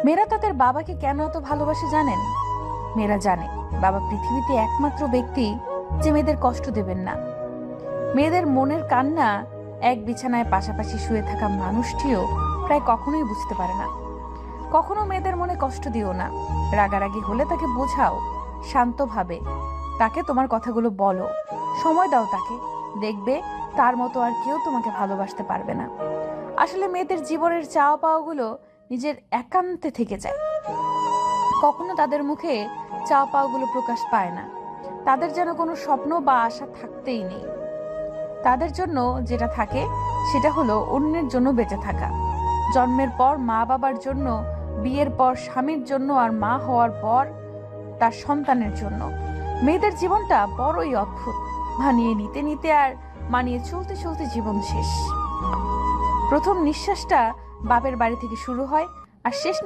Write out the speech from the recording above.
মেয়েরা তাদের বাবাকে কেন এত ভালোবাসে জানেন? মেয়েরা জানে বাবা পৃথিবীতে একমাত্র ব্যক্তি যে মেয়েদের কষ্ট দেবেন না। মেয়েদের মনের কান্না এক বিছানায় পাশাপাশি শুয়ে থাকা মানুষটিও প্রায় কখনোই বুঝতে পারে না। কখনো মেয়েদের মনে কষ্ট দিও না। রাগারাগি হলে তাকে বোঝাও শান্তভাবে, তাকে তোমার কথাগুলো বলো, সময় দাও তাকে, দেখবে তার মতো আর কেউ তোমাকে ভালোবাসতে পারবে না। আসলে মেয়েদের জীবনের চাওয়া পাওয়াগুলো নিজের একান্তে থেকে যায়, কখনো তাদের মুখে চাওয়া পাওয়াগুলো প্রকাশ পায় না। তাদের যেন কোনো স্বপ্ন বা আশা থাকতেই নেই। তাদের জন্য যেটা থাকে সেটা হলো অন্যের জন্য বেঁচে থাকা। জন্মের পর মা বাবার জন্য, বিয়ের পর স্বামীর জন্য, আর মা হওয়ার পর তার সন্তানের জন্য। মেয়েদের জীবনটা বড়ই অদ্ভুত। মানিয়ে নিতে নিতে আর মানিয়ে চলতে চলতে জীবন শেষ। প্রথম নিঃশ্বাসটা বাপের বাড়ি থেকে শুরু হয়, আর শেষ